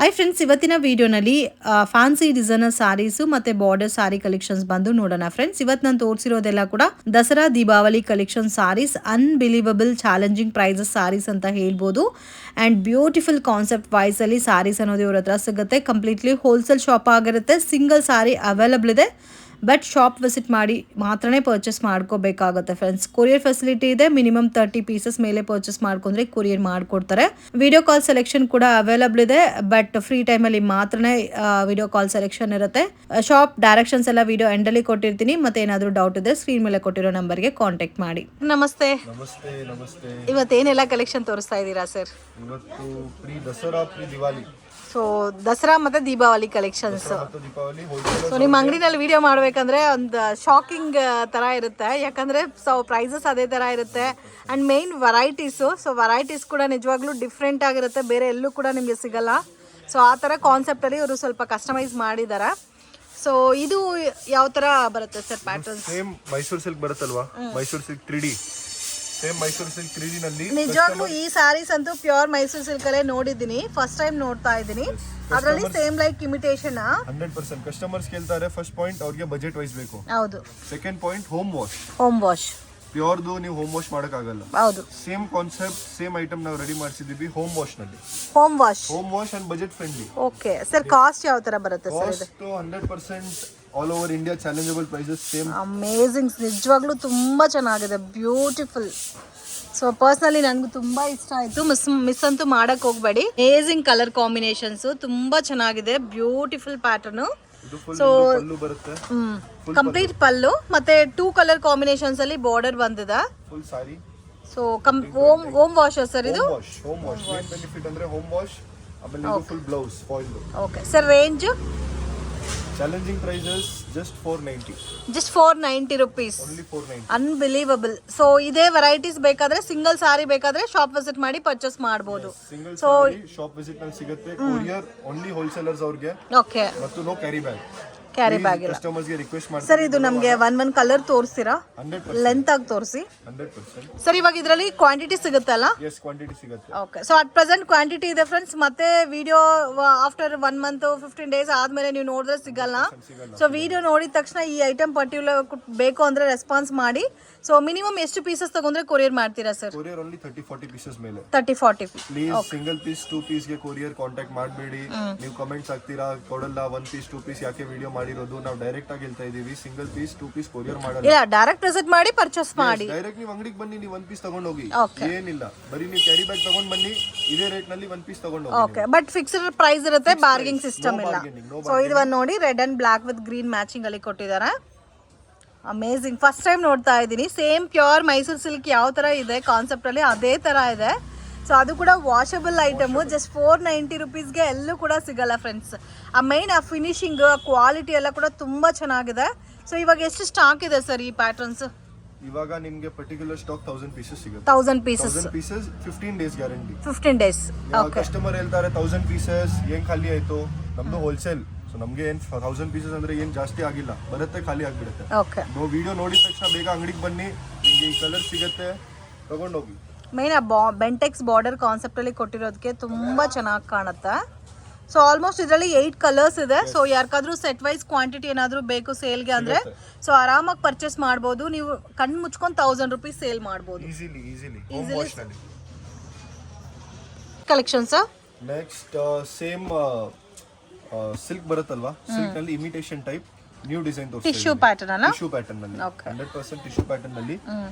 Hi friends, ಇವತ್ತಿನ ವಿಡಿಯೋನಲ್ಲಿ fancy designer saris ಮತ್ತು ಬಾರ್ಡರ್ ಸ್ಯಾರಿ ಕಲೆಕ್ಷನ್ಸ್ ಬಂದು ನೋಡೋಣ. ಫ್ರೆಂಡ್ಸ್, ಇವತ್ತು ನಾನು ತೋರಿಸಿರೋದೆಲ್ಲ ಕೂಡ Dasara Deepavali collection sarees, unbelievable challenging prices sarees ಅಂತ ಹೇಳ್ಬೋದು. ಆ್ಯಂಡ್ ಬ್ಯೂಟಿಫುಲ್ ಕಾನ್ಸೆಪ್ಟ್ ವೈಸಲ್ಲಿ ಸ್ಯಾರೀಸ್ ಅನ್ನೋದು ಇವ್ರ ಹತ್ರ ಸಿಗುತ್ತೆ. ಕಂಪ್ಲೀಟ್ಲಿ ಹೋಲ್ಸೇಲ್ ಶಾಪ್ ಆಗಿರುತ್ತೆ. ಸಿಂಗಲ್ ಸ್ಯಾರಿ ಅವೈಲಬಲ್ ಇದೆ, ಬಟ್ ಶಾಪ್ ವಿಸಿಟ್ ಮಾಡಿ ಮಾತ್ರನೇ ಪರ್ಚೇಸ್ ಮಾಡ್ಕೋಬೇಕಾಗುತ್ತೆ ಫ್ರೆಂಡ್ಸ್. ಕೊರಿಯರ್ ಫೆಸಿಲಿಟಿ ಇದೆ. ಮಿನಿಮಮ್ 30 ಪೀಸಸ್ ಮೇಲೆ ಪರ್ಚೇಸ್ ಮಾಡ್ಕೊಂಡ್ರೆ ಕೊರಿಯರ್ ಮಾಡಿಕೊಡ್ತಾರೆ. ವಿಡಿಯೋ ಕಾಲ್ ಸೆಲೆಕ್ಷನ್ ಕೂಡ ಅವೈಲಬಲ್ ಇದೆ, ಬಟ್ ಫ್ರೀ ಟೈಮಲ್ಲಿ ಮಾತ್ರನೇ ವಿಡಿಯೋ ಕಾಲ್ ಸೆಲೆಕ್ಷನ್ ಇರುತ್ತೆ. ಶಾಪ್ ಡೈರೆಕ್ಷನ್ಸ್ ಎಲ್ಲ ವಿಡಿಯೋ ಎಂಡಲ್ಲಿ ಕೊಟ್ಟಿರ್ತೀನಿ. ಮತ್ತೆ ಏನಾದರೂ ಡೌಟ್ ಇದ್ರೆ ಸ್ಕ್ರೀನ್ ಮೇಲೆ ಕೊಟ್ಟಿರೋ ನಂಬರ್ಗೆ ಕಾಂಟ್ಯಾಕ್ಟ್ ಮಾಡಿ. ನಮಸ್ತೆ. ನಮಸ್ತೆ. ನಮಸ್ತೆ. ಇವತ್ತೇನೆಲ್ಲ ಕಲೆಕ್ಷನ್ ತೋರಿಸ್ತಾ ಇದ್ದೀರಾ ಸರ್? ಇವತ್ತು pre Dasara pre Diwali, so Dasara ಮತ್ತೆ ದೀಪಾವಳಿ ಕಲೆಕ್ಷನ್ಸ್. ಸೊ ನಿಮ್ಮ ಅಂಗಡಿನಲ್ಲಿ ವಿಡಿಯೋ ಮಾಡ್ಬೇಕಂದ್ರೆ ಒಂದು ಶಾಕಿಂಗ್ ತರ ಇರುತ್ತೆ, ಯಾಕಂದ್ರೆ ಸೊ ಪ್ರೈಸಸ್ ಅದೇ ತರ ಇರುತ್ತೆ. And main varieties, so varieties ಕೂಡ ನಿಜವಾಗ್ಲೂ ಡಿಫ್ರೆಂಟ್ ಆಗಿರುತ್ತೆ, ಬೇರೆ ಎಲ್ಲೂ ಕೂಡ ನಿಮಗೆ ಸಿಗಲ್ಲ. ಸೊ ಆ ಥರ ಕಾನ್ಸೆಪ್ಟಲ್ಲಿ ಇವರು ಸ್ವಲ್ಪ ಕಸ್ಟಮೈಸ್ ಮಾಡಿದ್ದಾರೆ. ಸೊ ಇದು ಯಾವ ಥರ ಬರುತ್ತೆ sir pattern? Same Mysore silk ಬರುತ್ತಲ್ವಾ, Mysore silk 3D, same Mysore silk 3D ನಲ್ಲಿ. ನಿಜವಾಗ್ಲೂ ಈ ಸ್ಯಾರೀಸ್ ಅಂತೂ ಪ್ಯೂರ್ ಮೈಸೂರು ಸಿಲ್ಕ್ ಅಲ್ಲೇ ನೋಡಿದ್ದೀನಿ, ಫಸ್ಟ್ ಟೈಮ್ ನೋಡ್ತಾ ಇದ್ದೀನಿ. ಅದರಲ್ಲಿ ಸೇಮ್ ಲೈಕ್ ಇಮಿಟೇಷನ್ 100% ಕಸ್ಟಮರ್ಸ್ ಕೇಳ್ತಾರೆ. ಫಸ್ಟ್ ಪಾಯಿಂಟ್ ಅವ್ರಿಗೆ ಬಜೆಟ್ ವೈಸ್ ಬೇಕು. ಹೌದು. Second point home wash. ಪ್ಯೂರ್ದು ನೀವು ಹೋಮ್ ವಾಶ್ ಮಾಡೋಕ್ಕಾಗಲ್ಲ. ಹೌದು. ಸೇಮ್ ಕಾನ್ಸೆಪ್ಟ್, ಸೇಮ್ ಐಟಮ್ ನಾವು ರೆಡಿ ಮಾಡಿಸಿದೀವಿ ಹೋಮ್ ವಾಶ್ ನಲ್ಲಿ. Home wash and budget friendly. Okay sir, cost ಯಾವ ತರ ಬರುತ್ತೆ sir? Cost 100% all over India challengeable prices. Same amazing, ನಿಜವಾಗ್ಲೂ ತುಂಬಾ ಚೆನ್ನಾಗಿದೆ, ಬ್ಯೂಟಿಫುಲ್. ಸೊ ಪರ್ಸನಲಿ ನನಗೂ ತುಂಬಾ ಇಷ್ಟ ಆಯ್ತು. ಮಿಸ್ ಅಂತೂ ಮಾಡಕ್ ಹೋಗ್ಬೇಡಿ. ಅಮೇಜಿಂಗ್ ಕಲರ್ ಕಾಂಬಿನೇಷನ್ಸ್ ತುಂಬಾ ಚೆನ್ನಾಗಿದೆ, beautiful pattern. So complete pallu ಮತ್ತೆ 2 ಕಲರ್ ಕಾಂಬಿನೇಷನ್ಸ್ ಅಲ್ಲಿ ಬಾರ್ಡರ್ ಬಂದಿದೆ. Full sari. So home wash sir ಇದು? ಹೋಮ್ ವಾಶ್ ಬೆನಿಫಿಟ್ ಅಂದ್ರೆ ಹೋಮ್ ವಾಶ್. ಆಮೇಲೆ ಇದು full blouse foil. Okay sir, range challenging prices just 490. Just 490 rupees. Only 490. Unbelievable. So ಇದೇ varieties ಬೇಕಾದ್ರೆ, single sari ಬೇಕಾದ್ರೆ ಶಾಪ್ ವಿಸಿಟ್ ಮಾಡಿ ಪರ್ಚೇಸ್ ಮಾಡಬಹುದು. ಸಿಂಗಲ್ ಸಾರಿ ಶಾಪ್ ವಿಸಿಟ್ ನಲ್ಲಿ ಸಿಗುತ್ತೆ. ಕೊರಿಯರ್ ಓನ್ಲಿ ಹೋಲ್ಸೇಲರ್ಸ್ ಅವ್ರಿಗೆ. ಓಕೆ. ಮತ್ತು no carry bag. Carry bag ಇಲ್ಲ. ಕಸ್ಟಮರ್ಸ್ ಗೆ ರಿಕ್ವೆಸ್ಟ್ ಮಾಡ್ತೀನಿ ಸರ್, ಇದು ನಮಗೆ ಒನ್ ಕಲರ್ ತೋರಿಸ್ತೀರಾ? 100% ಲೆಂತ್ ಆಗಿ ತೋರಿಸಿ. 100%. ಸರ್, ಇವಾಗ ಇದರಲ್ಲಿ ಕ್ವಾಂಟಿಟಿ ಸಿಗುತ್ತಲ್ಲ? ಎಸ್, ಕ್ವಾಂಟಿಟಿ ಸಿಗುತ್ತೆ. Okay. So at present quantity ಇದೆ ಫ್ರೆಂಡ್ಸ್. ಮತ್ತೆ ವಿಡಿಯೋ ಆಫ್ಟರ್ 1 month 15 days ಆದ್ಮೇಲೆ ನೀವು ನೋಡಿದ್ರೆ ಸಿಗಲ್ಲ. ಸೊ ವಿಡಿಯೋ ನೋಡಿದ ತಕ್ಷಣ ಈ ಐಟಮ್ ಪರ್ಟಿಕ್ಯುಲರ್ ಬೇಕು ಅಂದ್ರೆ ರೆಸ್ಪಾನ್ಸ್ ಮಾಡಿ. ಸೊ ಮಿನಿಮಮ್ ಎಷ್ಟು ಪೀಸಸ್ ತಗೊಂಡ್ರೆ ಕೊರಿಯರ್ ಮಾಡ್ತೀರಾ ಸರ್? ಕೊರಿಯರ್ ಓನ್ಲಿ 30-40 ಪೀಸಸ್ ಮೇಲೆ. 30-40 ಪ್ಲೀಸ್ ಸಿಂಗಲ್ ಪೀಸ್ 2 ಪೀಸ್ ಗೆ ಕೊರಿಯರ್ ಕಾಂಟ್ಯಾಕ್ಟ್ ಮಾಡಬೇಡಿ. ನೀವು ಕಮೆಂಟ್ಸ್ ಹಾಕ್ತೀರಾ ಕೊಡಲ್ಲ, 1 ಪೀಸ್ 2 ಪೀಸ್ ಯಾಕೆ ವಿಡಿಯೋ ಮಾಡಿರೋದು. ನಾವು ಡೈರೆಕ್ಟ್ ಆಗಿ ಹೇಳ್ತಾ ಇದೀವಿ, ಸಿಂಗಲ್ ಪೀಸ್ 2 ಪೀಸ್ ಕೊರಿಯರ್ ಮಾಡಲ್ಲ. ಇಲ್ಲ, ಡೈರೆಕ್ಟ್ ವಿಸಿಟ್ ಮಾಡಿ ಪರ್ಚೇಸ್ ಮಾಡಿ. ಡೈರೆಕ್ಟ್ ನೀವು ಅಂಗಡಿಗೆ ಬನ್ನಿ, ನೀವು 1 ಪೀಸ್ ತಗೊಂಡು ಹೋಗಿ, ಏನಿಲ್ಲ. ಬರೀ ನೀವು ಕ್ಯಾರಿ ಬ್ಯಾಗ್ ತಗೊಂಡ್ ಬನ್ನಿ, ಇದೇ ರೇಟ್ ನಲ್ಲಿ 1 ಪೀಸ್ ತಗೊಂಡು ಹೋಗಿ. ಓಕೆ, ಬಟ್ ಫಿಕ್ಸ್ಡ್ ಪ್ರೈಸ್ ಇರುತ್ತೆ, ಬಾರ್ಗಿಂಗ್ ಸಿಸ್ಟಮ್ ಇಲ್ಲ. ಸೊ ಇದು ಒಂದು ನೋಡಿ, red and black with green matching ಅಲ್ಲಿ ಕೊಟ್ಟಿದ್ದಾರೆ. ಅಮೇಜಿಂಗ್, ಫಸ್ಟ್ ಟೈಮ್ ನೋಡ್ತಾ ಇದ್ದೀನಿ. ಸೇಮ್ ಪ್ಯೂರ್ ಮೈಸೂರು ಸಿಲ್ಕ್ ಯಾವ ತರ ಇದೆ ಕಾನ್ಸೆಪ್ಟ್ ಅಲ್ಲಿ, ಅದೇ ತರ ಇದೆ. ಸೊ ಅದು ಕೂಡ ವಾಷಬಲ್ ಐಟಮು. ಜಸ್ಟ್ 490 rupeesಗೆ ಎಲ್ಲೂ ಕೂಡ ಸಿಗಲ್ಲ ಫ್ರೆಂಡ್ಸ್. ಆ ಮೈನ್ ಆ ಫಿನಿಶಿಂಗ್, ಆ ಕ್ವಾಲಿಟಿ ಎಲ್ಲ ಕೂಡ ತುಂಬಾ ಚೆನ್ನಾಗಿದೆ. ಸೊ ಇವಾಗ ಎಷ್ಟು ಸ್ಟಾಕ್ ಇದೆ ಸರ್ ಈ ಪ್ಯಾಟರ್ನ್ಸ್? ಇವಾಗ ನಿಮಗೆ ಪರ್ಟಿಕ್ಯುಲರ್ ಸ್ಟಾಕ್ 1000 ಪೀಸಸ್ ಸಿಗುತ್ತೆ. 1000 pieces 15 days guarantee. 15 days. Okay. Customer ಹೇಳ್ತಾರೆ 1000 ಪೀಸಸ್ ಏನ್ ಖಾಲಿ ಆಯ್ತು, ನಮ್ದು ಹೋಲ್ಸೇಲ್. ಸೊ ನಮಗೆ ಏನ್ 1000 ಪೀಸಸ್ ಅಂದ್ರೆ ಏನ್ ಜಾಸ್ತಿ ಆಗಿಲ್ಲ, ಬರುತ್ತೆ ಖಾಲಿ ಆಗ್ಬಿಡುತ್ತೆ. ಓಕೆ. ನೀವು ವಿಡಿಯೋ ನೋಡಿದ ತಕ್ಷಣ ಬೇಗ ಅಂಗಡಿಗೆ ಬನ್ನಿ, ನಿಮಗೆ ಈ ಕಲರ್ ಸಿಗುತ್ತೆ, ತಗೊಂಡೋಗಿ. ಮೇನ್ ಆ ಬೆಂಟೆಕ್ಸ್ ಬಾರ್ಡರ್ ಕಾನ್ಸೆಪ್ಟ್ ಅಲ್ಲಿ ಕೊಟ್ಟಿರೋದಕ್ಕೆ ತುಂಬಾ ಚೆನ್ನಾಗಿ ಕಾಣುತ್ತೆ. ಸೊ ಆಲ್ಮೋಸ್ಟ್ ಇದರಲ್ಲಿ 8 ಕಲರ್ಸ್ ಇದೆ. ಸೊ ಯಾರಿಗಾದ್ರೂ ಸೆಟ್ ವೈಸ್ ಕ್ವಾಂಟಿಟಿ ಏನಾದರೂ ಬೇಕು ಸೇಲ್ಗೆ ಅಂದ್ರೆ ಸೊ ಆರಾಮಾಗಿ ಪರ್ಚೇಸ್ ಮಾಡ್ಬೋದು. ನೀವು ಕಣ್ಣು ಮುಚ್ಕೊಂಡು 1000 rupees ಸೇಲ್ ಮಾಡ್ಬೋದು ಈಸಿಲಿ. ಹೋಮ್ ವಾಶ್ ನಲ್ಲಿ ಕಲೆಕ್ಷನ್ಸ್. ನೆಕ್ಸ್ಟ್ ಸೇಮ್ ಸಿಲ್ಕ್ ಬರುತ್ತಲ್ವಾ, ಸಿಲ್ಕ್ ನಲ್ಲಿ ಇಮಿಟೇಷನ್ ಟೈಪ್ ನ್ಯೂ ಡಿಸೈನ್ ತೋರಿಸ್ತೀವಿ. ಟಿಶ್ಯೂ ಪ್ಯಾಟರ್ನ್ ಅಲ್ಲ? ಟಿಶ್ಯೂ ಪ್ಯಾಟರ್ನ್ ನಲ್ಲಿ 100% ಟಿಶ್ಯೂ ಪ್ಯಾಟರ್ನ್ ನಲ್ಲಿ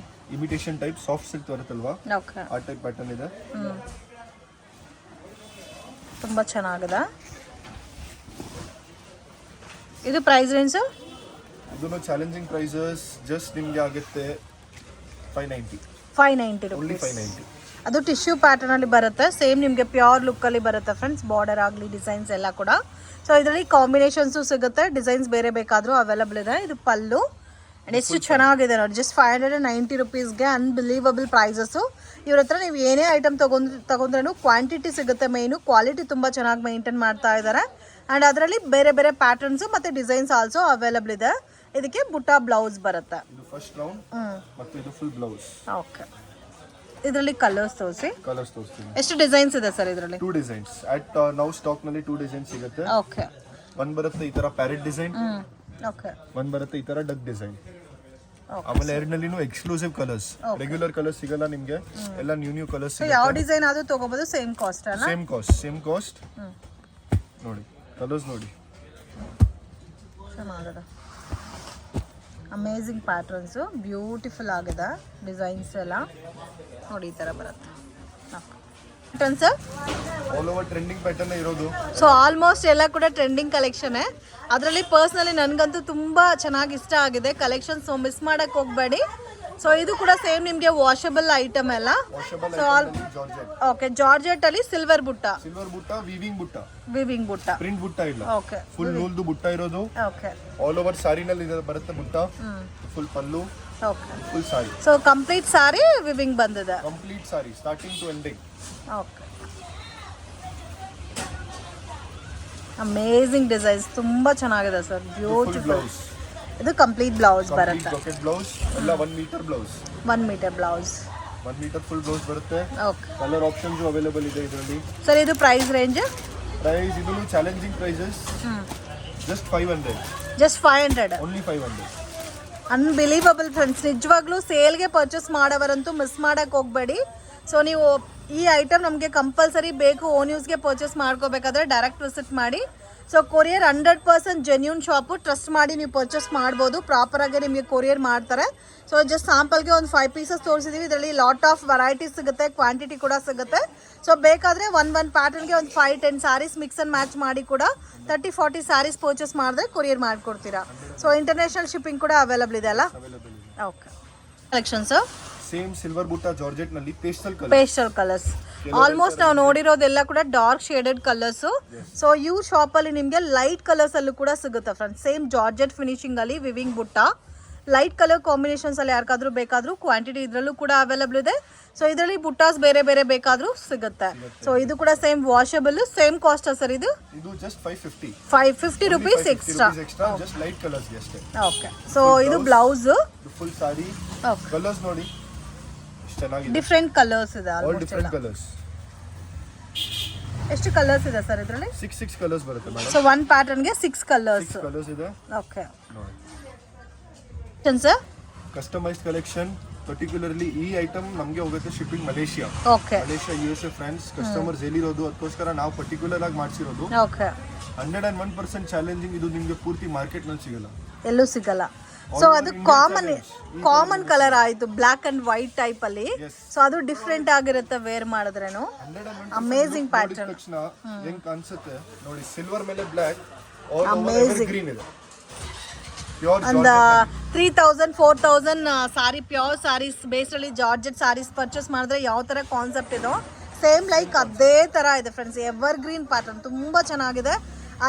ಇಮಿಟೇಷನ್ ಟೈಪ್ ಸಾಫ್ಟ್ ಸಿಲ್ಕ್ ಬರುತ್ತಲ್ವಾ, ಆ ಟೈಪ್ ಪ್ಯಾಟರ್ನ್ ಇದೆ. ತುಂಬಾ ಚೆನ್ನಾಗಿದೆ. ಇದು ಪ್ರೈಸ್ ರೇಂಜ್? ಇದನ್ನು ಚಾಲೆಂಜಿಂಗ್ ಪ್ರೈಸಸ್ ಜಸ್ಟ್ ನಿಮಗೆ ಆಗುತ್ತೆ 590 rupees. ಓನ್ಲಿ 590. ಅದು ಟಿಶ್ಯೂ ಪ್ಯಾಟರ್ನ್ ಅಲ್ಲಿ ಬರುತ್ತೆ. ಸೇಮ್ ನಿಮಗೆ ಪ್ಯೂರ್ ಲುಕ್ ಅಲ್ಲಿ ಬರುತ್ತೆ ಫ್ರೆಂಡ್ಸ್. ಬಾರ್ಡರ್ ಆಗಲಿ, ಡಿಸೈನ್ಸ್ ಎಲ್ಲ ಕೂಡ. ಸೊ ಇದರಲ್ಲಿ ಕಾಂಬಿನೇಷನ್ಸು ಸಿಗುತ್ತೆ, ಡಿಸೈನ್ಸ್ ಬೇರೆ ಬೇಕಾದರೂ ಅವೈಲಬಲ್ ಇದೆ. ಇದು ಪಲ್ಲು. ಆ್ಯಂಡ್ ಎಷ್ಟು ಚೆನ್ನಾಗಿದೆ ನೋಡಿ, ಜಸ್ಟ್ 590 rupeesಗೆ ಅನ್ಬಿಲೀವಬಲ್ ಪ್ರೈಸಸ್ಸು. ಇವ್ರ ಹತ್ರ ನೀವು ಏನೇ ಐಟಮ್ ತಗೊಂಡ್ರೂ ಕ್ವಾಂಟಿಟಿ ಸಿಗುತ್ತೆ. ಮೇಯ್ನು ಕ್ವಾಲಿಟಿ ತುಂಬ ಚೆನ್ನಾಗಿ ಮೇಂಟೈನ್ ಮಾಡ್ತಾ ಇದ್ದಾರೆ. ಆ್ಯಂಡ್ ಅದರಲ್ಲಿ ಬೇರೆ ಬೇರೆ ಪ್ಯಾಟರ್ನ್ಸು ಮತ್ತು ಡಿಸೈನ್ಸ್ ಆಲ್ಸೋ ಅವೈಲಬಲ್ ಇದೆ. ಇದಕ್ಕೆ ಬುಟ್ಟ ಬ್ಲೌಸ್ ಬರುತ್ತೆ. ಇದು ಫಸ್ಟ್ ರೌಂಡ್ ಮತ್ತು ಇದು ಫುಲ್ ಬ್ಲೌಸ್. ಓಕೆ. ಇದರಲ್ಲಿ ಕಲರ್ಸ್ ತೋರಿಸಿ. ಕಲರ್ಸ್ ತೋರಿಸ್ತೀನಿ. ಎಷ್ಟು ಡಿಸೈನ್ಸ್ ಇದೆ ಸರ್ ಇದರಲ್ಲಿ? 2 ಡಿಸೈನ್ಸ್ ಅಟ್ ನಾವು ಸ್ಟಾಕ್ ನಲ್ಲಿ 2 ಡಿಸೈನ್ಸ್ ಸಿಗುತ್ತೆ. ಓಕೆ. ಒಂದ್ ಬರುತ್ತೆ ಈ ತರ ಪ್ಯಾರೆಟ್ ಡಿಸೈನ್, ಓಕೆ. ಒಂದ್ ಬರುತ್ತೆ ಈ ತರ ಡಕ್ ಡಿಸೈನ್. ಆಮೇಲೆ ಎರಡನಲ್ಲಿನೂ ಎಕ್ಸ್ಕ್ಲೂಸಿವ್ ಕಲರ್ಸ್, ರೆಗ್ಯುಲರ್ ಕಲರ್ಸ್ ಸಿಗಲ್ಲ ನಿಮ್ಗೆ, ಎಲ್ಲ ನ್ಯೂ ಕಲರ್ಸ್. ಯಾವ ಡಿಸೈನ್ ಆದ್ರೂ ತಗೋಬಹುದು, ಸೇಮ್ ಕಾಸ್ಟ್ ಅಲ್ಲ? Same cost. ನೋಡಿ ಕಲರ್ಸ್ ನೋಡಿ, ಚೆನ್ನಾಗಿದೆ. ಅಮೇಝಿಂಗ್ ಪ್ಯಾಟರ್ನ್ಸು, ಬ್ಯೂಟಿಫುಲ್ ಆಗಿದೆ ಡಿಸೈನ್ಸ್ ಎಲ್ಲ. ನೋಡಿ ಈ ಥರ ಬರುತ್ತೆ patterns. All over trending pattern ಇರೋದು. ಸೊ ಆಲ್ಮೋಸ್ಟ್ ಎಲ್ಲ ಕೂಡ ಟ್ರೆಂಡಿಂಗ್ ಕಲೆಕ್ಷನ್. ಅದರಲ್ಲಿ ಪರ್ಸ್ನಲಿ ನನಗಂತೂ ತುಂಬ ಚೆನ್ನಾಗಿ ಇಷ್ಟ ಆಗಿದೆ ಕಲೆಕ್ಷನ್. ಸೊ ಮಿಸ್ ಮಾಡಕ್ಕೆ ಹೋಗಬೇಡಿ. ಸೊ ಇದು ಕೂಡ ಸೇಮ್ ನಿಮಗೆ ವಾಷಬಲ್ ಐಟಮ್ ಎಲ್ಲ. ಸೊ ಓಕೆ, ಜಾರ್ಜೆಟ್ ಅಲ್ಲಿ ಸಿಲ್ವರ್ ಬುಟ್ಟ, ವಿವಿಂಗ್ ಬುಟ್ಟ, ಪ್ರಿಂಟ್ ಬುಟ್ಟ ಇಲ್ಲ. ಓಕೆ, ಫುಲ್ ನೂಲ್ದು ಬುಟ್ಟ ಇರೋದು. ಓಕೆ, ಆಲ್ ಓವರ್ ಸಾರಿನಲ್ಲಿ ಬರುತ್ತೆ ಬುಟ್ಟ. Full pallu, okay, full sari. So complete sari weaving ಬಂದಿದೆ. Complete sari starting to ending. Okay, amazing designs, ತುಂಬಾ ಚೆನ್ನಾಗಿದೆ ಸರ್, ಬ್ಯೂಟಿಫುಲ್. ಇದು ಕಂಪ್ಲೀಟ್ ಬ್ಲೌಸ್ ಬರುತ್ತೆ. ಜಾಕೆಟ್ ಬ್ಲೌಸ್ ಎಲ್ಲ 1 metre blouse. 1 metre blouse, 1 metre full blouse ಬರುತ್ತೆ. ಓಕೆ. ಕಲರ್ ಆಪ್ಷನ್ಸ್ ಅವೈಲೇಬಲ್ ಇದೆ ಇದರಲ್ಲಿ. ಸರ್ ಇದು ಪ್ರೈಸ್ ರೇಂಜ್? ಪ್ರೈಸ್ ಇದು challenging prices. Just 500. Just 500. Only 500. Unbelievable friends. ನಿಜವಾಗ್ಲೂ ಸೇಲ್ಗೆ ಪರ್ಚೇಸ್ ಮಾಡೋವರಂತೂ ಮಿಸ್ ಮಾಡಕ್ಕೆ ಹೋಗಬೇಡಿ. ಸೊ ನೀವು ಈ ಐಟಮ್ ನಮಗೆ ಕಂಪಲ್ಸರಿ ಬೇಕು, ಓನ್ ಯೂಸ್ಗೆ ಪರ್ಚೇಸ್ ಮಾಡ್ಕೋಬೇಕಾದ್ರೆ ಡೈರೆಕ್ಟ್ ವಿಸಿಟ್ ಮಾಡಿ. So courier 100% genuine shop, trust ಮಾಡಿ ನೀವು ಪರ್ಚೇಸ್ ಮಾಡ್ಬೋದು. ಪ್ರಾಪರಾಗಿ ನಿಮಗೆ ಕೊರಿಯರ್ ಮಾಡ್ತಾರೆ. ಸೊ ಜಸ್ಟ್ ಸ್ಯಾಂಪಲ್ಗೆ ಒಂದು 5 ಪೀಸಸ್ ತೋರಿಸಿದ್ದೀವಿ. ಇದರಲ್ಲಿ ಲಾಟ್ ಆಫ್ ವೆರೈಟೀಸ್ ಸಿಗುತ್ತೆ, ಕ್ವಾಂಟಿಟಿ ಕೂಡ ಸಿಗುತ್ತೆ. ಸೊ ಬೇಕಾದರೆ ಒಂದು ಪ್ಯಾಟರ್ನ್ಗೆ ಒಂದು 5-10 ಸ್ಯಾರೀಸ್ ಮಿಕ್ಸ್ ಆ್ಯಂಡ್ ಮ್ಯಾಚ್ ಮಾಡಿ ಕೂಡ 30-40 ಸ್ಯಾರೀಸ್ ಪರ್ಚೇಸ್ ಮಾಡಿದ್ರೆ ಕೊರಿಯರ್ ಮಾಡಿಕೊಡ್ತೀರಾ. ಸೊ ಇಂಟರ್ನ್ಯಾಷನಲ್ ಶಿಪ್ಪಿಂಗ್ ಕೂಡ ಅವೈಲಬಲ್ ಇದೆ ಅಲ್ಲ? ಓಕೆ. ಕಲೆಕ್ಷನ್ಸ್ ಸೇಮ್ ಸಿಲ್ವರ್ ಬುಟ್ಟ ಜಾರ್ಜೆಟ್ ನಲ್ಲಿ ಪೇಸ್ಟಲ್ ಕಲರ್ಸ್. ಆಲ್ಮೋಸ್ಟ್ ನಾವು ನೋಡಿರೋದೆಲ್ಲ ಕೂಡ ಡಾರ್ಕ್ ಶೇಡೆಡ್ ಕಲರ್ಸ್. ಸೊ ಇವ್ರ ಶಾಪ್ ಅಲ್ಲಿ ನಿಮಗೆ ಲೈಟ್ ಕಲರ್ಸ್ ಅಲ್ಲೂ ಕೂಡ ಸಿಗುತ್ತೆ ಫ್ರೆಂಡ್ಸ್. ಸೇಮ್ ಜಾರ್ಜೆಟ್ ಫಿನಿಶಿಂಗ್ ಅಲ್ಲಿ ವಿವಿಂಗ್ ಬುಟ್ಟ, ಲೈಟ್ ಕಲರ್ ಕಾಂಬಿನೇಷನ್ಸ್ ಅಲ್ಲಿ ಯಾರಿಗಾದ್ರೂ ಬೇಕಾದ್ರೂ ಕ್ವಾಂಟಿಟಿ ಇದ್ರಲ್ಲೂ ಕೂಡ ಅವೈಲಬಲ್ ಇದೆ. ಸೊ ಇದರಲ್ಲಿ ಬುಟ್ಟಾಸ್ ಬೇರೆ ಬೇರೆ ಬೇಕಾದ್ರೂ ಸಿಗುತ್ತೆ. ಸೊ ಇದು ಕೂಡ same washable, same cost sir ಇದು? ಇದು just 550 rupees extra. Just light colours ಅಷ್ಟೇ. ಓಕೆ. ಸೊ ಇದು ಬ್ಲೌಸ್, ಫುಲ್ ಸಾರಿ. ಕಲರ್ಸ್ ನೋಡಿ ಚೆನ್ನಾಗಿದೆ, ಡಿಫರೆಂಟ್ ಕಲರ್ಸ್ ಇದೆ. All different colours. ಎಷ್ಟು ಕಲರ್ಸ್ ಇದೆ ಸರ್ ಇದರಲ್ಲಿ? 6 ಕಲರ್ಸ್ ಬರುತ್ತೆ ಮೇಡಂ. ಸೊ ಒನ್ ಪ್ಯಾಟರ್ನ್ ಗೆ 6 ಕಲರ್ಸ್ ಇದೆ. ಓಕೆ. ನೋಡಿ ಸರ್ ಕಸ್ಟಮೈಸ್ಡ್ ಕಲೆಕ್ಷನ್. ಪರ್ಟಿಕ್ಯುಲರ್ಲಿ ಈ ಐಟಮ್ ನಮಗೆ ಹೋಗುತ್ತೆ shipping Malaysia, USA, France. Customers ಹೇಳಿರೋದು ಅದಕ್ಕೋಸ್ಕರ ನಾವು ಪರ್ಟಿಕ್ಯುಲರ್ ಆಗಿ ಮಾಡಿಸಿರೋದು. ಓಕೆ. 101% ಚಾಲೆಂಜಿಂಗ್. ಇದು ನಿಮಗೆ ಪೂರ್ತಿ ಮಾರ್ಕೆಟ್ ನಲ್ಲಿ ಸಿಗಲ್ಲ, ಎಲ್ಲೂ ಸಿಗಲ್ಲ. ಸೊ ಅದು ಕಾಮನ್ ಕಲರ್ ಆಯ್ತು, ಬ್ಲಾಕ್ ಅಂಡ್ ವೈಟ್ ಟೈಪ್ ಅಲ್ಲಿ. ಸೊ ಅದು ಡಿಫ್ರೆಂಟ್ ಆಗಿರುತ್ತೆ ವೇರ್ ಮಾಡಿದ್ರೇನು. Amazing pattern. ಹೆಂಗ್ ಕಾಣಿಸುತ್ತೆ ನೋಡಿ, ಸಿಲ್ವರ್ ಮೇಲೆ ಬ್ಲಾಕ್, ಅಮೇಜಿಂಗ್. ಗ್ರೀನ್ ಇದೆ. ಒಂದು 3000-4000 ಸಾರಿ, ಪ್ಯೂರ್ ಸಾರೀಸ್ ಬೇಸ್ ಅಲ್ಲಿ ಜಾರ್ಜೆಟ್ ಸಾರೀಸ್ ಪರ್ಚೇಸ್ ಮಾಡಿದ್ರೆ ಯಾವ ತರ ಕಾನ್ಸೆಪ್ಟ್ ಇದೋ ಸೇಮ್ ಲೈಕ್ ಅದೇ ತರ ಇದೆ ಫ್ರೆಂಡ್ಸ್. ಎವರ್ ಗ್ರೀನ್ ಪ್ಯಾಟರ್ನ್, ತುಂಬಾ ಚೆನ್ನಾಗಿದೆ.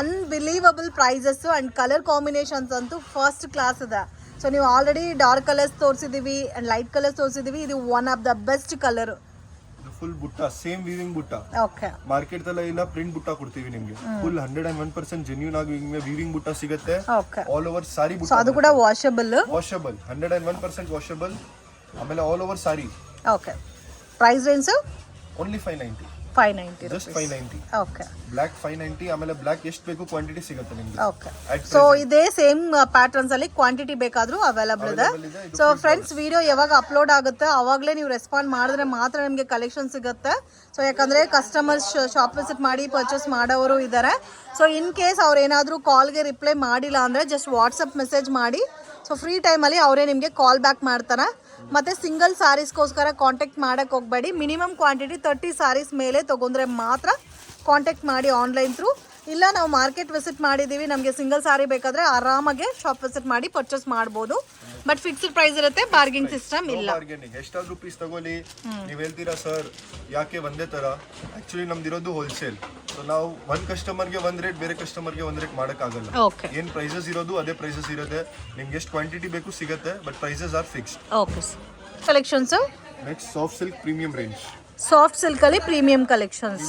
Unbelievable prices and colour combinations ಅಂತೂ ಫಸ್ಟ್ ಕ್ಲಾಸ್ ಇದೆ. ಸೊ ನೀವು ಆಲ್ರೆಡಿ ಡಾರ್ಕ್ ಕಲರ್ಸ್ ತೋರಿಸಿದೀವಿ ಅಂಡ್ ಲೈಟ್ ಕಲರ್ಸ್ ತೋರಿಸಿದೀವಿ. ಇದು one of the best colour. Full butta, same weaving butta. Okay. Market ದಲ್ಲಿ ಇಲ್ಲ ಪ್ರಿಂಟ್ ಬುಟ್ಟ ಕೊಡ್ತೀವಿ ನಿಮಗೆ. ಫುಲ್ 101% ಜೆನ್ಯೂನ್ ಆಗಿ ವೀವಿಂಗ್ ಬುಟ್ಟ ಸಿಗುತ್ತೆ. ಓಕೆ. ಆಲ್ ಓವರ್ ಸಾರಿ ಬುಟ್ಟ. ಸೊ ಅದು ಕೂಡ ವಾಷಬಲ್. 101% ವಾಷಬಲ್. ಆಮೇಲೆ all over sari. Okay. Price range only 590. Just 590. Okay. Black 590. ಆಮೇಲೆ ಬ್ಲಾಕ್ ಎಷ್ಟು ಬೇಕು ಕ್ವಾಂಟಿಟಿ ಸಿಗುತ್ತೆ ನಿಮಗೆ. ಓಕೆ. ಸೊ ಇದೇ ಸೇಮ್ ಪ್ಯಾಟರ್ನ್ಸ್ ಅಲ್ಲಿ ಕ್ವಾಂಟಿಟಿ ಬೇಕಾದ್ರೂ ಅವೈಲಬಲ್ ಇದೆ. ಸೊ ಫ್ರೆಂಡ್ಸ್, ವಿಡಿಯೋ ಯಾವಾಗ ಅಪ್ಲೋಡ್ ಆಗುತ್ತೆ ಅವಾಗಲೇ ನೀವು ರೆಸ್ಪಾಂಡ್ ಮಾಡಿದ್ರೆ ಮಾತ್ರ ನಿಮಗೆ ಕಲೆಕ್ಷನ್ ಸಿಗುತ್ತೆ. ಸೊ ಯಾಕಂದ್ರೆ ಕಸ್ಟಮರ್ಸ್ ಶಾಪ್ ವಿಸಿಟ್ ಮಾಡಿ ಪರ್ಚೇಸ್ ಮಾಡೋರು ಇದ್ದಾರೆ. ಸೊ ಇನ್ ಕೇಸ್ ಅವ್ರು ಏನಾದರೂ ಕಾಲ್ಗೆ ರಿಪ್ಲೈ ಮಾಡಿಲ್ಲ ಅಂದರೆ ಜಸ್ಟ್ ವಾಟ್ಸಪ್ ಮೆಸೇಜ್ ಮಾಡಿ. ಸೊ ಫ್ರೀ ಟೈಮಲ್ಲಿ ಅವರೇ ನಿಮಗೆ ಕಾಲ್ ಬ್ಯಾಕ್ ಮಾಡ್ತಾರೆ. ಮತ್ತು ಸಿಂಗಲ್ ಸ್ಯಾರೀಸ್ಗೋಸ್ಕರ ಕಾಂಟ್ಯಾಕ್ಟ್ ಮಾಡೋಕ್ಕೆ ಹೋಗಬೇಡಿ. ಮಿನಿಮಮ್ ಕ್ವಾಂಟಿಟಿ 30 ಸ್ಯಾರೀಸ್ ಮೇಲೆ ತೊಗೊಂಡ್ರೆ ಮಾತ್ರ ಕಾಂಟ್ಯಾಕ್ಟ್ ಮಾಡಿ ಆನ್ಲೈನ್ ಥ್ರೂ. ಇಲ್ಲ ನಾವು ಮಾರ್ಕೆಟ್ ವಿಸಿಟ್ ಮಾಡಿದ್ದೀವಿ, ನಮಗೆ ಸಿಂಗಲ್ ಸಾರಿ ಬೇಕಾದರೆ ಆರಾಮಾಗಿ ಶಾಪ್ ವಿಸಿಟ್ ಮಾಡಿ ಪರ್ಚೇಸ್ ಮಾಡ್ಬೋದು. ಬಟ್ ಫಿಕ್ಸ್ಡ್ ಪ್ರೈಸ್ ಇರುತ್ತೆ, ಬಾರ್ಗಿಂಗ್ ಸಿಸ್ಟಮ್ ಇಲ್ಲ. ಎಷ್ಟಾದ್ರೂ ಪೀಸ್ ತಗೊಳ್ಳಿ. ನೀವು ಹೇಳ್ತೀರಾ ಸರ್ ಯಾಕೆ ಒಂದೇ ತರ? Actually ನಮ್ದಿರೋದು wholesale. ಸೊ ನಾವು ಒಂದ್ ಕಸ್ಟಮರ್ಗೆ ಒಂದ್ ರೇಟ್, ಬೇರೆ ಕಸ್ಟಮರ್ಗೆ ಒಂದ್ ರೇಟ್ ಮಾಡೋಕ್ಕಾಗಲ್ಲ. ಏನ್ ಪ್ರೈಸಸ್ ಇರೋದು ಅದೇ ಪ್ರೈಸಸ್ ಇರುತ್ತೆ. ನಿಮ್ಗೆ ಎಷ್ಟು ಕ್ವಾಂಟಿಟಿ ಬೇಕು ಸಿಗುತ್ತೆ, but prices are fixed. Okay. Collections next soft silk premium range. Soft silk ಅಲ್ಲಿ ಪ್ರೀಮಿಯಂ ಕಲೆಕ್ಷನ್ಸ್.